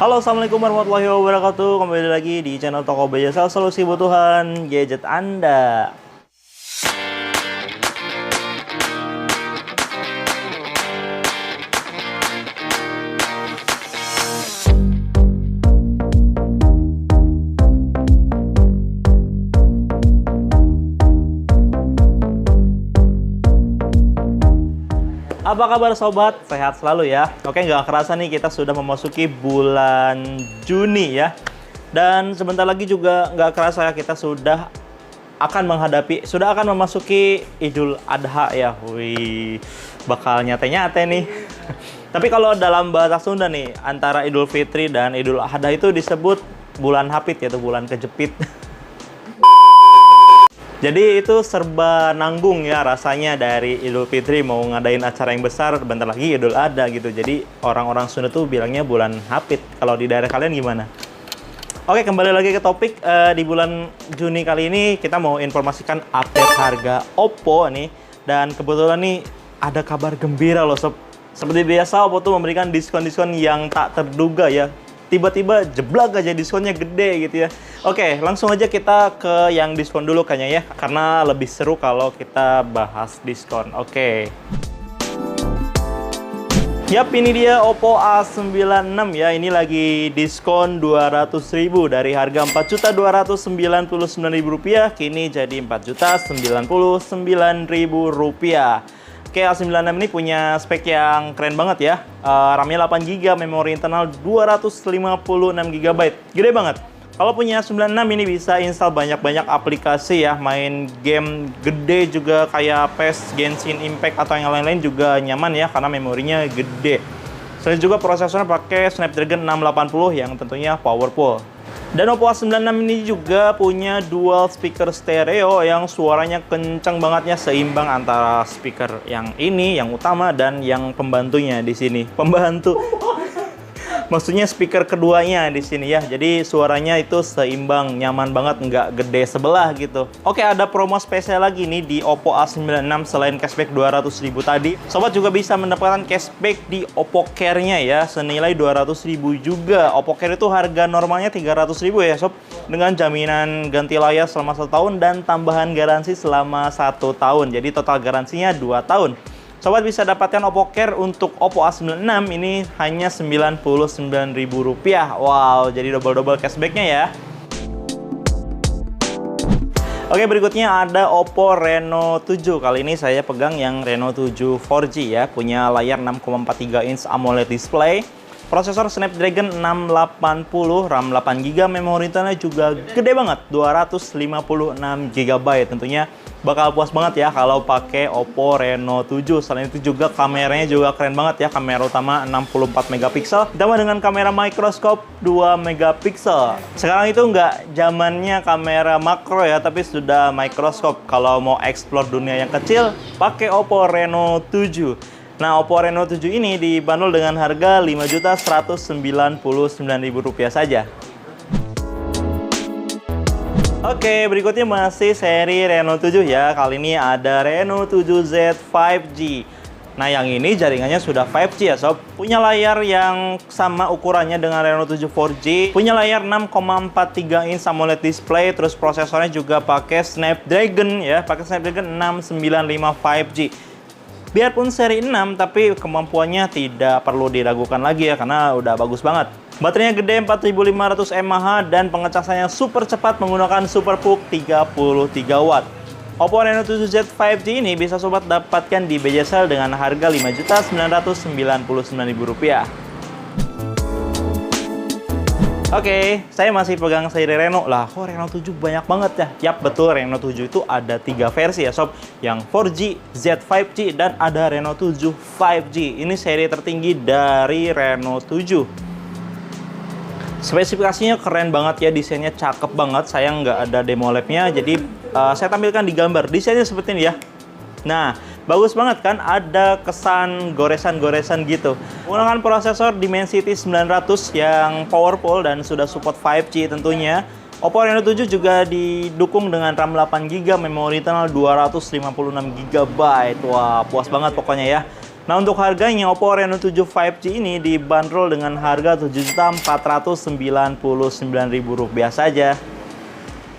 Halo, assalamualaikum warahmatullahi wabarakatuh. Kembali lagi di channel Toko Bajasal, solusi kebutuhan gadget Anda. Apa kabar sobat? Sehat selalu ya. Oke, nggak kerasa nih kita sudah memasuki bulan Juni ya. Dan sebentar lagi juga nggak kerasa ya kita sudah akan memasuki Idul Adha ya. Wih, bakal nyate-nyate nih. Tapi kalau dalam bahasa Sunda nih, antara Idul Fitri dan Idul Adha itu disebut bulan hapit, yaitu bulan kejepit. Jadi itu serba nanggung ya rasanya dari Idul Fitri mau ngadain acara yang besar, bentar lagi Idul Adha gitu. Jadi orang-orang Sunda tuh bilangnya bulan hapit. Kalau di daerah kalian gimana? Oke, kembali lagi ke topik. Di bulan Juni kali ini kita mau informasikan update harga Oppo nih. Dan kebetulan nih ada kabar gembira loh sob. Seperti biasa Oppo tuh memberikan diskon-diskon yang tak terduga ya. Tiba-tiba jeblak aja diskonnya gede gitu ya. Oke, langsung aja kita ke yang diskon dulu kayaknya ya. Karena lebih seru kalau kita bahas diskon. Oke. Yap, ini dia Oppo A96 ya. Ini lagi diskon 200.000 dari harga Rp4.299.000 kini jadi Rp4.099.000. Oke, A96 ini punya spek yang keren banget ya. RAM-nya 8GB, memori internal 256GB. Gede banget. Kalau punya 96 ini bisa install banyak-banyak aplikasi ya. Main game gede juga kayak PES, Genshin Impact atau yang lain-lain juga nyaman ya karena memorinya gede. Selain juga prosesornya pakai Snapdragon 680 yang tentunya powerful. Dan Oppo A96 ini juga punya dual speaker stereo yang suaranya kenceng banget ya, seimbang antara speaker yang ini, yang utama, dan yang pembantunya di sini. Pembantu. Maksudnya speaker keduanya di sini ya. Jadi suaranya itu seimbang, nyaman banget, nggak gede sebelah gitu. Oke, ada promo spesial lagi nih di Oppo A96 selain cashback 200.000 tadi. Sobat juga bisa mendapatkan cashback di Oppo Care-nya ya, senilai 200.000 juga. Oppo Care itu harga normalnya 300.000 ya sob, dengan jaminan ganti layar selama 1 tahun dan tambahan garansi selama 1 tahun. Jadi total garansinya 2 tahun. Sobat bisa dapatkan Oppo Care untuk Oppo A96 ini hanya Rp99.000. Wow, jadi double-double cashbacknya ya. Oke, berikutnya ada Oppo Reno 7. Kali ini saya pegang yang Reno 7 4G ya. Punya layar 6,43 inch AMOLED display. Prosesor Snapdragon 680, RAM 8GB, memori internalnya juga gede banget, 256GB. Tentunya bakal puas banget ya kalau pakai Oppo Reno 7. Selain itu juga kameranya juga keren banget ya. Kamera utama 64 megapiksel ditambah dengan kamera mikroskop 2 megapiksel. Sekarang itu nggak zamannya kamera makro ya, tapi sudah mikroskop. Kalau mau explore dunia yang kecil, pakai Oppo Reno 7. Nah, Oppo Reno 7 ini dibanderol dengan harga Rp5.199.000 saja. Oke, berikutnya masih seri Reno 7 ya. Kali ini ada Reno 7Z 5G. Nah, yang ini jaringannya sudah 5G ya sob. Punya layar yang sama ukurannya dengan Reno 7 4G. Punya layar 6,43 inch AMOLED display. Terus prosesornya juga pakai Snapdragon ya. Pakai Snapdragon 695 5G. Biarpun seri 6, tapi kemampuannya tidak perlu diragukan lagi ya, karena udah bagus banget. Baterainya gede 4500 mAh dan pengecasannya super cepat menggunakan SuperPUK 33 watt. Oppo Reno 7Z 5G ini bisa sobat dapatkan di Bajasal dengan harga Rp5.999.000. Oke, saya masih pegang seri Reno. Lah, kok Reno 7 banyak banget ya? Yap, betul, Reno 7 itu ada 3 versi ya sob. Yang 4G, Z5G, dan ada Reno 7 5G. Ini seri tertinggi dari Reno 7. Spesifikasinya keren banget ya, desainnya cakep banget. Sayang nggak ada demo labnya, jadi saya tampilkan di gambar. Desainnya seperti ini ya. Nah, bagus banget kan, ada kesan goresan-goresan gitu. Menggunakan prosesor Dimensity 900 yang powerful dan sudah support 5G tentunya. Oppo Reno 7 juga didukung dengan RAM 8GB, memori internal 256GB. Wah, puas banget pokoknya ya. Nah, untuk harganya Oppo Reno 7 5G ini dibanderol dengan harga Rp7.499.000 saja.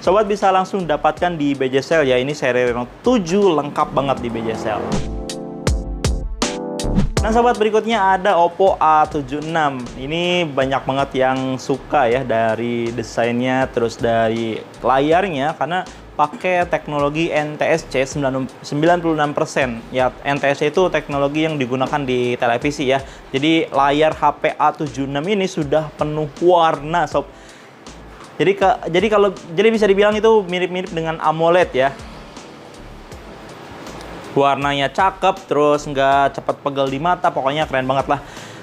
Sobat bisa langsung dapatkan di BJ Sale ya, ini seri Reno 7 lengkap banget di BJ Sale. Nah sobat, berikutnya ada Oppo A76. Ini banyak banget yang suka ya dari desainnya, terus dari layarnya, karena pakai teknologi NTSC 96%. Ya, NTSC itu teknologi yang digunakan di televisi ya. Jadi layar HP A76 ini sudah penuh warna sob. Jadi bisa dibilang itu mirip-mirip dengan AMOLED ya. Warnanya cakep, terus nggak cepat pegel di mata, pokoknya keren banget lah.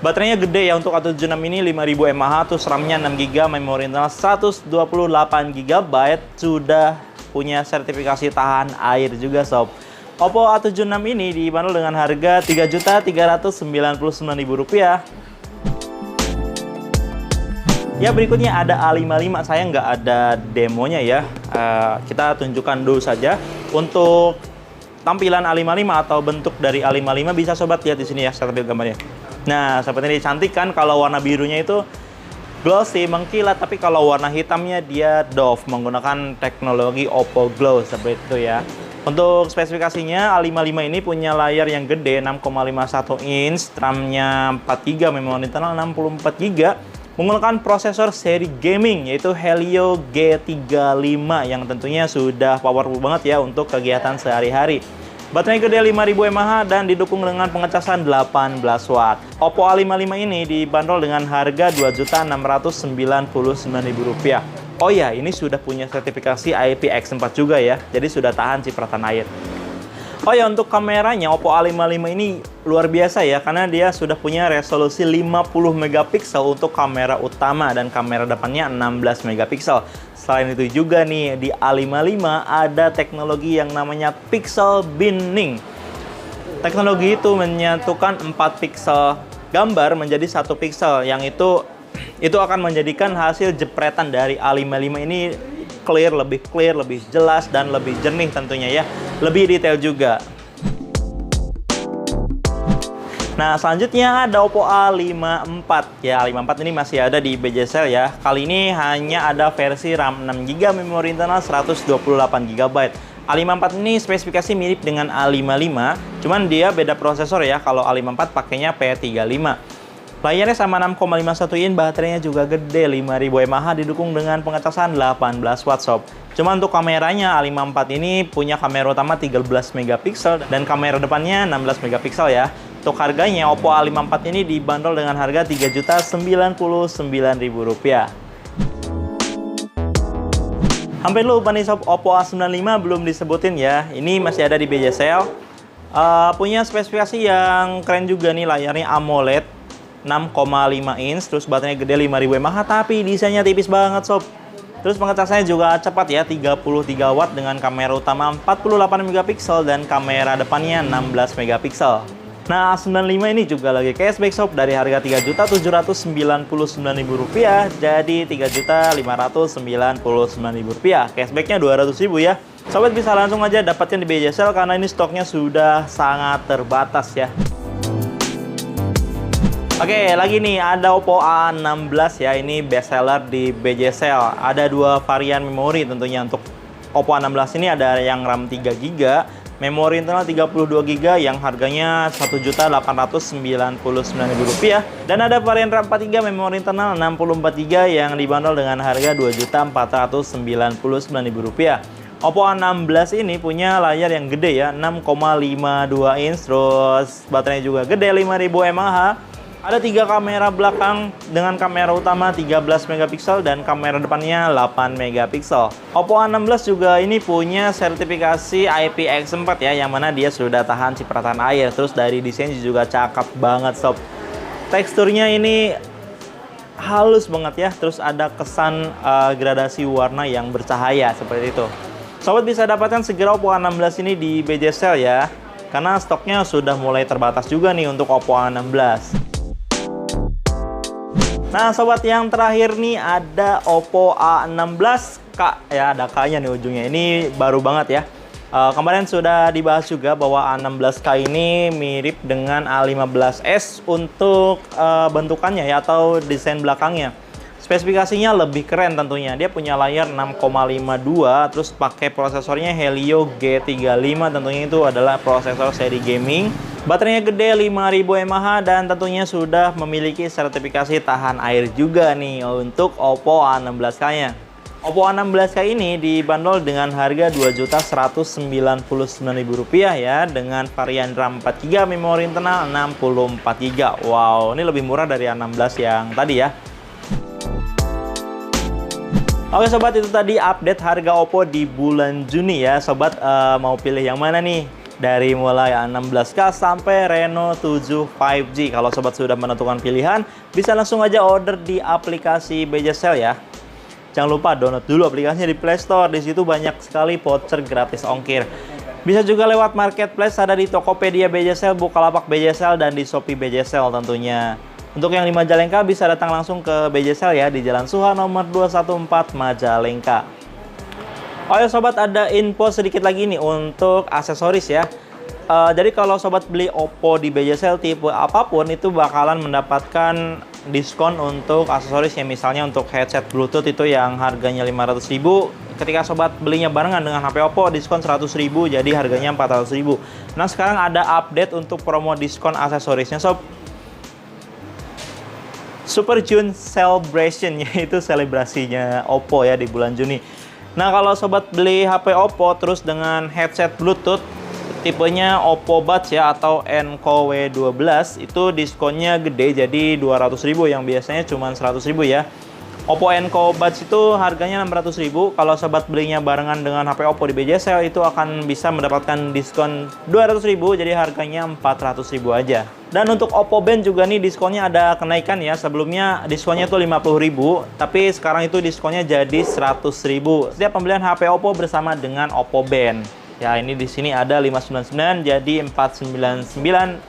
Baterainya gede ya untuk A76 ini 5000 mAh, terus RAM-nya 6GB, memori internal 128GB, sudah punya sertifikasi tahan air juga sob. Oppo A76 ini dibanderol dengan harga Rp3.399.000. Ya, berikutnya ada A55, saya nggak ada demonya ya. Kita tunjukkan dulu saja untuk tampilan A55 atau bentuk dari A55. Bisa sobat lihat di sini ya, saya tampil gambarnya. Nah, seperti ini, cantik kan? Kalau warna birunya itu glossy, mengkilat, tapi kalau warna hitamnya dia doff, menggunakan teknologi Oppo Glow seperti itu ya. Untuk spesifikasinya, A55 ini punya layar yang gede 6,51 inch, RAM-nya 4GB, memori internal 64GB, menggunakan prosesor seri gaming yaitu Helio G35 yang tentunya sudah powerful banget ya untuk kegiatan sehari-hari. Baterai gede 5000 mAh dan didukung dengan pengecasan 18 watt. Oppo A55 ini dibanderol dengan harga Rp2.699.000. Oh ya, ini sudah punya sertifikasi IPX4 juga ya, jadi sudah tahan cipratan air. Oh ya, untuk kameranya Oppo A55 ini luar biasa ya, karena dia sudah punya resolusi 50 megapiksel untuk kamera utama dan kamera depannya 16 megapiksel. Selain itu juga nih, di A55 ada teknologi yang namanya pixel binning. Teknologi itu menyatukan 4 piksel gambar menjadi 1 piksel, yang itu akan menjadikan hasil jepretan dari A55 ini lebih clear, lebih jelas, dan lebih jernih tentunya ya. Lebih detail juga. Nah, selanjutnya ada Oppo A54. Ya, A54 ini masih ada di BJ Sale ya. Kali ini hanya ada versi RAM 6GB, memori internal 128GB. A54 ini spesifikasi mirip dengan A55, cuman dia beda prosesor ya. Kalau A54 pakainya P35. Layarnya sama 6,51 in, baterainya juga gede 5000 mAh, didukung dengan pengecasan 18 watt sob. Cuma untuk kameranya A54 ini punya kamera utama 13 megapiksel dan kamera depannya 16 megapiksel ya. Untuk harganya Oppo A54 ini dibanderol dengan harga Rp3.099.000. Hampir lupa nih sob, Oppo A95 belum disebutin ya. Ini masih ada di BJ Sale. Punya spesifikasi yang keren juga nih, layarnya AMOLED 6,5 inch, terus baterainya gede 5000 mAh, tapi desainnya tipis banget sob. Terus pengecasannya juga cepat ya, 33 watt dengan kamera utama 48 megapiksel dan kamera depannya 16 megapiksel. Nah, A95 ini juga lagi cashback sob, dari harga Rp3.799.000 jadi Rp3.599.000. Cashbacknya Rp200.000 ya. Sobat bisa langsung aja dapatkan di BJ Sale karena ini stoknya sudah sangat terbatas ya. Oke, lagi nih ada Oppo A16 ya, ini best seller di BJ Sale. Ada dua varian memori tentunya. Untuk Oppo A16 ini ada yang RAM 3GB, memori internal 32GB yang harganya Rp1.899.000, dan ada varian RAM 4GB, memori internal 64GB yang dibanderol dengan harga Rp2.499.000. Oppo A16 ini punya layar yang gede ya, 6,52 inch, terus baterainya juga gede 5000 mAh. Ada 3 kamera belakang dengan kamera utama 13 megapiksel dan kamera depannya 8 megapiksel. Oppo A16 juga ini punya sertifikasi IPX4 ya, yang mana dia sudah tahan cipratan air. Terus dari desain juga cakep banget sob. Teksturnya ini halus banget ya, terus ada kesan gradasi warna yang bercahaya seperti itu. Sobat bisa dapatkan segera Oppo A16 ini di BJ Sale ya, karena stoknya sudah mulai terbatas juga nih untuk Oppo A16. Nah sobat, yang terakhir nih ada Oppo A16K ya, ada K-nya nih ujungnya. Ini baru banget ya. Kemarin sudah dibahas juga bahwa A16K ini mirip dengan A15s untuk bentukannya ya, atau desain belakangnya. Spesifikasinya lebih keren tentunya. Dia punya layar 6,52, terus pakai prosesornya Helio G35, tentunya itu adalah prosesor seri gaming. Baterainya gede 5000 mAh dan tentunya sudah memiliki sertifikasi tahan air juga nih untuk Oppo A16K-nya. Oppo A16K ini dibanderol dengan harga Rp2.199.000 ya, dengan varian RAM 4GB, memori internal 64GB. Wow, ini lebih murah dari A16 yang tadi ya. Oke sobat, itu tadi update harga Oppo di bulan Juni ya. Sobat mau pilih yang mana nih? Dari mulai A16K sampai Reno 7 5G. Kalau sobat sudah menentukan pilihan, bisa langsung aja order di aplikasi BJSL ya. Jangan lupa download dulu aplikasinya di Play Store. Di situ banyak sekali voucher gratis ongkir. Bisa juga lewat marketplace, ada di Tokopedia BJSL, Bukalapak BJSL, dan di Shopee BJSL tentunya. Untuk yang di Majalengka bisa datang langsung ke BJSL ya, di Jalan Suha nomor 214 Majalengka. Oh ya sobat, ada info sedikit lagi nih untuk aksesoris ya. Jadi kalau sobat beli Oppo di BJSL tipe apapun, itu bakalan mendapatkan diskon untuk aksesoris ya. Misalnya untuk headset Bluetooth itu yang harganya 500.000, ketika sobat belinya barengan dengan HP Oppo, diskon 100.000, jadi harganya 400.000. Nah sekarang ada update untuk promo diskon aksesorisnya sob. Super June Celebration, yaitu selebrasinya Oppo ya di bulan Juni. Nah kalau sobat beli HP Oppo terus dengan headset Bluetooth tipenya Oppo Buds ya, atau Enco W12, itu diskonnya gede jadi 200.000 yang biasanya cuma 100.000 ya. Oppo Enco Buds itu harganya 600.000. Kalau sobat belinya barengan dengan HP Oppo di BJSL itu akan bisa mendapatkan diskon 200.000, jadi harganya 400.000 aja. Dan untuk Oppo Band juga nih diskonnya ada kenaikan ya. Sebelumnya diskonnya tuh 50.000, tapi sekarang itu diskonnya jadi 100.000 setiap pembelian HP Oppo bersama dengan Oppo Band. Ya ini di sini ada 599 jadi 499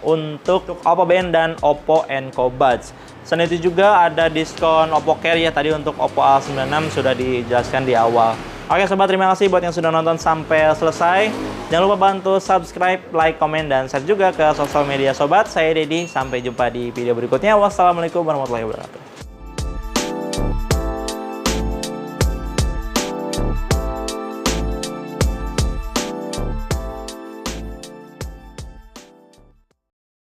untuk Oppo Band dan Oppo Enco Buds. Selain itu juga ada diskon Oppo Care ya, tadi untuk Oppo A96 sudah dijelaskan di awal. Oke sobat, terima kasih buat yang sudah nonton sampai selesai. Jangan lupa bantu subscribe, like, komen, dan share juga ke sosial media sobat. Saya Dedi, sampai jumpa di video berikutnya. Wassalamualaikum warahmatullahi wabarakatuh.